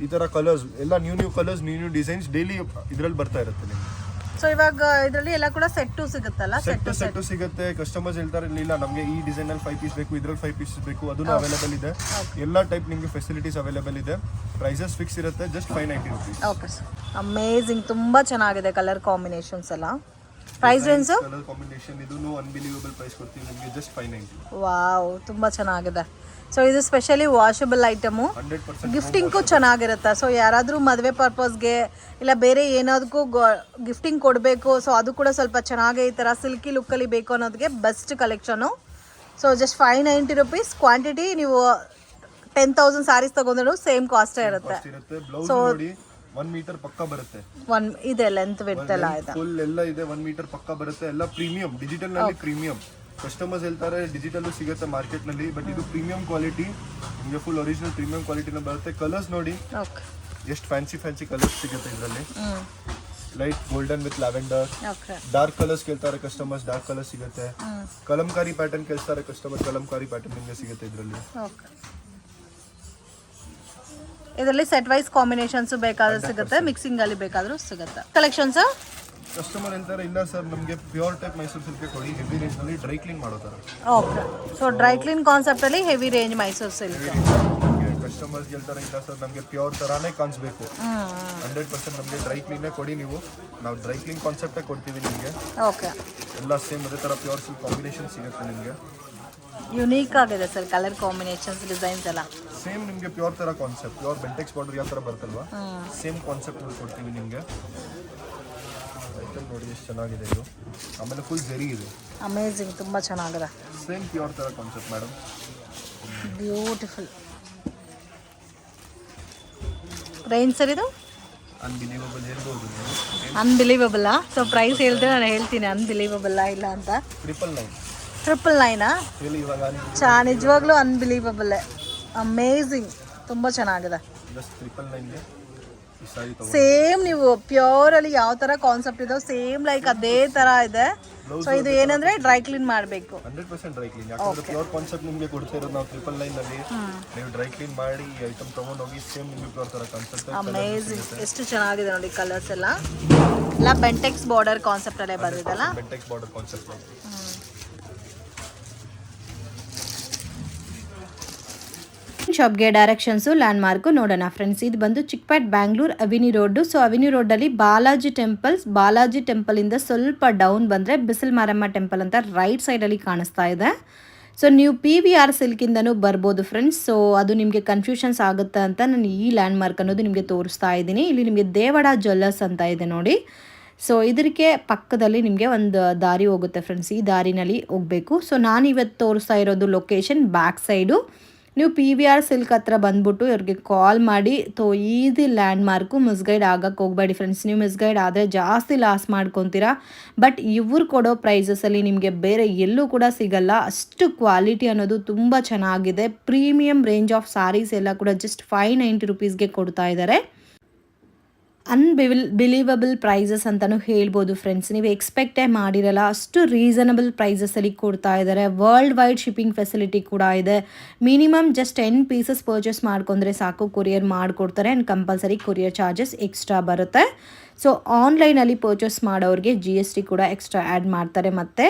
ಈ ತರ ಕಲರ್ಸ್ ಎಲ್ಲ new colours, new designs daily ಇದ್ರಲ್ಲಿ ಬರ್ತಾ ಇರುತ್ತೆ ನಿಮ್ಗೆ. ಸೊ ಇವಾಗ ಇದರಲ್ಲಿ ಎಲ್ಲ ಕೂಡ ಸೆಟ್ಟು ಸಿಗುತ್ತಲ್ಲ? ಸೆಟ್ ಸಿಗುತ್ತೆ. ಕಸ್ಟಮರ್ಸ್ ಹೇಳ್ತಾರೆ ಇಲ್ಲ ನಮಗೆ ಈ ಡಿಸೈನ್ ಅಲ್ಲಿ 5 ಪೀಸ್ ಬೇಕು, ಇದ್ರಲ್ಲಿ 5 ಪೀಸ್ ಬೇಕು, ಅದನ್ನು ಅವೈಲೇಬಲ್ ಇದೆ. ಎಲ್ಲ ಟೈಪ್ ನಿಮಗೆ ಫೆಸಿಲಿಟೀಸ್ ಅವೈಲೇಬಲ್ ಇದೆ. ಪ್ರೈಸಸ್ ಫಿಕ್ಸ್ ಇರುತ್ತೆ, just 590 rupees. Okay sir, amazing, ತುಂಬಾ ಚೆನ್ನಾಗಿದೆ ಕಲರ್ ಕಾಂಬಿನೇಷನ್ಸ್ ಎಲ್ಲ. Price range? ಕಲರ್ ಕಾಂಬಿನೇಷನ್ ಇದನ್ನು ಅನ್ಬಿಲೀವಬಲ್ ಪ್ರೈಸ್ ಕೊಡ್ತೀವಿ ನಿಮಗೆ, ಜಸ್ಟ್ 590. ವಾವ್, ತುಂಬಾ ಚೆನ್ನಾಗಿದೆ. ಸೊ ಇದು ಸ್ಪೆಷಲಿ ವಾಷಬಲ್ ಐಟಮು, 100% ಗಿಫ್ಟಿಂಗ್ಗೂ ಚೆನ್ನಾಗಿರುತ್ತೆ. ಸೊ ಯಾರಾದರೂ ಮದುವೆ ಪರ್ಪಸ್ಗೆ ಇಲ್ಲ ಬೇರೆ ಏನಾದಕ್ಕೂ ಗಿಫ್ಟಿಂಗ್ ಕೊಡಬೇಕು, ಸೊ ಅದು ಕೂಡ ಸ್ವಲ್ಪ ಚೆನ್ನಾಗಿ ಈ ಥರ ಸಿಲ್ಕಿ ಲುಕ್ಕಲ್ಲಿ ಬೇಕು ಅನ್ನೋದಕ್ಕೆ best collection. So just 590 rupees. Quantity ನೀವು 10,000 ಸ್ಯಾರೀಸ್ ತಗೊಂಡ್ರು ಸೇಮ್ ಕಾಸ್ಟೇ ಇರುತ್ತೆ. ಬ್ಲೌಸ್ ನೋಡಿ 1 ಮೀಟರ್ ಪಕ್ಕ ಬರುತ್ತೆ. ಇದೆ ಲೆಂತ್ ವಿಡ್ತ್ ಎಲ್ಲ ಇದೆ, ಫುಲ್ ಎಲ್ಲ ಇದೆ. 1 ಮೀಟರ್ ಪಕ್ಕ ಬರುತ್ತೆ. ಎಲ್ಲ ಪ್ರೀಮಿಯಂ, ಡಿಜಿಟಲ್ ನಲ್ಲಿ ಪ್ರೀಮಿಯಂ. ಕಸ್ಟಮರ್ಸ್ ಹೇಳ್ತಾರೆ ಡಿಜಿಟಲ್ ಸಿಗುತ್ತೆ ಮಾರ್ಕೆಟ್ ನಲ್ಲಿ, ಬಟ್ ಇದು ಪ್ರೀಮಿಯಂ ಕ್ವಾಲಿಟಿ ನಿಮಗೆ, ಫುಲ್ ಒರಿಜಿನಲ್ ಪ್ರೀಮಿಯಂ ಕ್ವಾಲಿಟಿನ ಬರುತ್ತೆ. ಕಲರ್ಸ್ ನೋಡಿ ಎಷ್ಟು ಫ್ಯಾನ್ಸಿ ಕಲರ್ಸ್ ಸಿಗುತ್ತೆ ಇದರಲ್ಲಿ. Light golden with lavender, dark colours ಕೇಳ್ತಾರೆ ಕಸ್ಟಮರ್ಸ್, ಡಾರ್ಕ್ ಕಲರ್ ಸಿಗುತ್ತೆ. ಕಲಂಕಾರಿ ಪ್ಯಾಟರ್ನ್ ಕೇಳ್ತಾರೆ ಕಸ್ಟಮರ್, ಕಲಂಕಾರಿ ಪ್ಯಾಟರ್ನ್ ನಿಮಗೆ ಸಿಗುತ್ತೆ ಇದರಲ್ಲಿ. ಇದರಲ್ಲಿ ಸೆಟ್ ವೈಸ್ ಕಾಂಬಿನೇಷನ್ಸ್ ಬೇಕಾದ್ರೂ ಸಿಗುತ್ತೆ, ಮಿಕ್ಸಿಂಗ್ ಅಲ್ಲಿ ಬೇಕಾದ್ರೂ ಸಿಗುತ್ತೆ. ಕಲೆಕ್ಷನ್ಸ್ ಕಸ್ಟಮರ್ ಹೇಳ್ತಾರೆ ಇಲ್ಲ ಸರ್ ನಮಗೆ ಪ್ಯೂರ್ ಟೈಪ್ ಮೈಸೂರು ಸಿಲ್ಕ್ ಕೊಡಿ, ಹೆವಿ ರೇಂಜ್ ನಲ್ಲಿ ಡ್ರೈ ಕ್ಲೀನ್ ಮಾಡೋ ತರ. Okay, so dry clean concept ಅಲ್ಲಿ heavy range Mysore silk. Customers ಹೇಳ್ತಾರೆ ಇಲ್ಲ ಸರ್ ನಮಗೆ ಪ್ಯೂರ್ ತರಾನೇ ಕಾಣಿಸ್ಬೇಕು, 100% ನಮಗೆ ಡ್ರೈ ಕ್ಲೀನೇ ಕೊಡಿ ನೀವು. ನಾವು ಡ್ರೈ ಕ್ಲೀನ್ ಕಾನ್ಸೆಪ್ಟೇ ಕೊಡ್ತೀವಿ ನಿಮಗೆ. ಓಕೆ, ಎಲ್ಲ ಸೇಮ್ ಅದೇ ಥರ ಪ್ಯೂರ್ ಸಿಲ್ಕ್ ಕಾಂಬಿನೇಷನ್ ಸಿಗುತ್ತೆ ನಿಮಗೆ. ಯುನೀಕ್ ಆಗಿದೆ ಸರ್ ಕಲರ್ ಕಾಂಬಿನೇಷನ್ಸ್, ಡಿಸೈನ್ಸ್ ಎಲ್ಲ ಸೇಮ್ ನಿಮಗೆ ಪ್ಯೂರ್ ಥರ ಕಾನ್ಸೆಪ್ಟ್, ಪ್ಯೂರ್ ಬೆಂಟೆಕ್ಸ್ ಬಾರ್ಡರ್ ಯಾವ ಥರ ಬರ್ತಲ್ವಾ ಸೇಮ್ ಕಾನ್ಸೆಪ್ಟ್ ಕೊಡ್ತೀವಿ ನಿಮಗೆ. ನೋಡಿ ಎಷ್ಟು ಚೆನ್ನಾಗಿದೆ ಇದು. ಆಮೇಲೆ ಫುಲ್ ಜರಿ ಇದೆ, ಅಮೇಜಿಂಗ್, ತುಂಬ ಚೆನ್ನಾಗಿದೆ. ಸೇಮ್ ಪ್ಯೂರ್ ಥರ concept madam, beautiful. Range sir ಇದು? ಅನ್ಬಿಲೀವಬಲ್ ಹೇಳ್ಬೋದು ನೀವು. ಅನ್ಬಿಲೀವಬಲ್ಲಾ? ಸೊ ಪ್ರೈಸ್ ಹೇಳಿದ್ರೆ ನಾನು ಹೇಳ್ತೀನಿ ಅನ್ಬಿಲೀವಬಲ್ಲ ಇಲ್ಲ ಅಂತ. 999 ಹೇಳಿ ಇವಾಗ. ನಿಜವಾಗ್ಲೂ ಅನ್ಬಿಲೀವಬಲ್, ಅಮೇಜಿಂಗ್, ತುಂಬ ಚೆನ್ನಾಗಿದೆ. ಜಸ್ಟ್ 999ಗೆ ಈ ಸಾರಿ ತಗೋ. ಸೇಮ್ ನೀವು ಪ್ಯೂರ್ ಅಲ್ಲಿ ಯಾವ ತರ ಕಾನ್ಸೆಪ್ಟ್ ಇದೋ ಸೇಮ್ ಲೈಕ್ ಅದೇ ತರ ಇದೆ. ಸೊ ಇದು ಏನಂದ್ರೆ ಡ್ರೈ ಕ್ಲೀನ್ ಮಾಡಬೇಕು, 100% ಡ್ರೈ ಕ್ಲೀನ್. ಯಾಕಂದ್ರೆ ಪ್ಯೂರ್ ಕಾನ್ಸೆಪ್ಟ್ ನಿಮಗೆ ಕೊಡ್ತಾ ಇರೋದು ನಾವು 999 ನಲ್ಲಿ. ನೀವು ಡ್ರೈ ಕ್ಲೀನ್ ಮಾಡಿ ಈ ಐಟಮ್ ತಗೊಂಡು ಹೋಗಿ ಸೇಮ್ ನಿಮಗೆ ಪ್ಯೂರ್ ತರ ಕಾನ್ಸೆಪ್ಟ್. ಅಮೇಜಿಂಗ್, ಎಷ್ಟು ಚೆನ್ನಾಗಿದೆ ನೋಡಿ ಕಲರ್ಸ್ ಎಲ್ಲ. ಎಲ್ಲ ಬೆಂಟೆಕ್ಸ್ ಬಾರ್ಡರ್ ಕಾನ್ಸೆಪ್ಟ್ ಅಲ್ಲೇ ಬಂದಿದೆಲ್ಲ, ಬೆಂಟೆಕ್ಸ್ ಬಾರ್ಡರ್ ಕಾನ್ಸೆಪ್ಟ್. ಶಾಪ್ಗೆ ಡೈರೆಕ್ಷನ್ಸು ಲ್ಯಾಂಡ್ ಮಾರ್ಕು ನೋಡೋಣ ಫ್ರೆಂಡ್ಸ್. ಇದು ಬಂದು ಚಿಕ್ಕಪೇಟ್ ಬ್ಯಾಂಗ್ಳೂರ್ ಅವಿನಿ ರೋಡು. ಸೊ ಅವಿನಿ ರೋಡಲ್ಲಿ ಬಾಲಾಜಿ ಟೆಂಪಲಿಂದ ಸ್ವಲ್ಪ ಡೌನ್ ಬಂದರೆ ಬಿಸಿಲ್ ಮಾರಮ್ಮ ಟೆಂಪಲ್ ಅಂತ ರೈಟ್ ಸೈಡಲ್ಲಿ ಕಾಣಿಸ್ತಾ ಇದೆ. ಸೊ ನೀವು PVR ಸಿಲ್ಕಿಂದನೂ ಬರ್ಬೋದು ಫ್ರೆಂಡ್ಸ್. ಸೊ ಅದು ನಿಮಗೆ ಕನ್ಫ್ಯೂಷನ್ಸ್ ಆಗುತ್ತೆ ಅಂತ ನಾನು ಈ ಲ್ಯಾಂಡ್ ಮಾರ್ಕ್ ಅನ್ನೋದು ನಿಮಗೆ ತೋರಿಸ್ತಾ ಇದ್ದೀನಿ. ಇಲ್ಲಿ ನಿಮಗೆ ದೇವಡ ಜ್ಯುವೆಲ್ಲರ್ಸ್ ಅಂತ ಇದೆ ನೋಡಿ. ಸೊ ಇದಕ್ಕೆ ಪಕ್ಕದಲ್ಲಿ ನಿಮಗೆ ಒಂದು ದಾರಿ ಹೋಗುತ್ತೆ ಫ್ರೆಂಡ್ಸ್, ಈ ದಾರಿನಲ್ಲಿ ಹೋಗಬೇಕು. ಸೊ ನಾನು ಇವತ್ತು ತೋರಿಸ್ತಾ ಇರೋದು ಲೊಕೇಶನ್ ಬ್ಯಾಕ್ ಸೈಡು. ನೀವು PVR ಸಿಲ್ಕ್ ಹತ್ರ ಬಂದ್ಬಿಟ್ಟು ಇವ್ರಿಗೆ ಕಾಲ್ ಮಾಡಿ ಈಸಿ ಲ್ಯಾಂಡ್ ಮಾರ್ಕು. ಮಿಸ್ಗೈಡ್ ಆಗಕ್ಕೆ ಹೋಗಬೇಡಿ ಫ್ರೆಂಡ್ಸ್, ನೀವು ಮಿಸ್ಗೈಡ್ ಆದರೆ ಜಾಸ್ತಿ ಲಾಸ್ ಮಾಡ್ಕೊತೀರಾ. ಬಟ್ ಇವ್ರು ಕೊಡೋ ಪ್ರೈಸಸಲ್ಲಿ ನಿಮಗೆ ಬೇರೆ ಎಲ್ಲೂ ಕೂಡ ಸಿಗಲ್ಲ. ಅಷ್ಟು ಕ್ವಾಲಿಟಿ ಅನ್ನೋದು ತುಂಬ ಚೆನ್ನಾಗಿದೆ. ಪ್ರೀಮಿಯಂ ರೇಂಜ್ ಆಫ್ ಸಾರೀಸ್ ಎಲ್ಲ ಕೂಡ ಜಸ್ಟ್ 590 ರುಪೀಸ್ಗೆ ಕೊಡ್ತಾ ಇದ್ದಾರೆ. ಬಿಲೀವಬಲ್ ಪ್ರೈಸಸ್ ಅಂತಲೂ ಹೇಳ್ಬೋದು ಫ್ರೆಂಡ್ಸ್. ನೀವು ಎಕ್ಸ್ಪೆಕ್ಟೇ ಮಾಡಿರಲ್ಲ, ಅಷ್ಟು ರೀಸನಬಲ್ ಪ್ರೈಸಸಲ್ಲಿ ಕೊಡ್ತಾ ಇದ್ದಾರೆ. ವರ್ಲ್ಡ್ ವೈಡ್ ಶಿಪ್ಪಿಂಗ್ ಫೆಸಿಲಿಟಿ ಕೂಡ ಇದೆ. ಮಿನಿಮಮ್ ಜಸ್ಟ್ 10 ಪೀಸಸ್ ಪರ್ಚೇಸ್ ಮಾಡ್ಕೊಂಡ್ರೆ ಸಾಕು, ಕೊರಿಯರ್ ಮಾಡಿಕೊಡ್ತಾರೆ. And compulsory courier charges extra ಬರುತ್ತೆ. ಸೊ ಆನ್ಲೈನಲ್ಲಿ ಪರ್ಚೇಸ್ ಮಾಡೋರಿಗೆ GST ಕೂಡ ಎಕ್ಸ್ಟ್ರಾ ಆ್ಯಡ್ ಮಾಡ್ತಾರೆ. ಮತ್ತು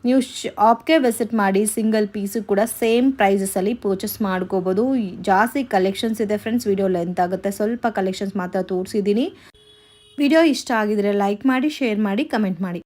ನೀವು ಶಾಪ್ಗೆ ವಿಸಿಟ್ ಮಾಡಿ ಸಿಂಗಲ್ ಪೀಸು ಕೂಡ ಸೇಮ್ ಪ್ರೈಸಸಲ್ಲಿ ಪರ್ಚೇಸ್ ಮಾಡ್ಕೋಬೋದು. ಜಾಸ್ತಿ ಕಲೆಕ್ಷನ್ಸ್ ಇದೆ ಫ್ರೆಂಡ್ಸ್, ವಿಡಿಯೋ ಲೆಂತ್ ಆಗುತ್ತೆ, ಸ್ವಲ್ಪ ಕಲೆಕ್ಷನ್ಸ್ ಮಾತ್ರ ತೋರಿಸಿದ್ದೀನಿ. ವಿಡಿಯೋ ಇಷ್ಟ ಆಗಿದರೆ ಲೈಕ್ ಮಾಡಿ, ಶೇರ್ ಮಾಡಿ, ಕಮೆಂಟ್ ಮಾಡಿ.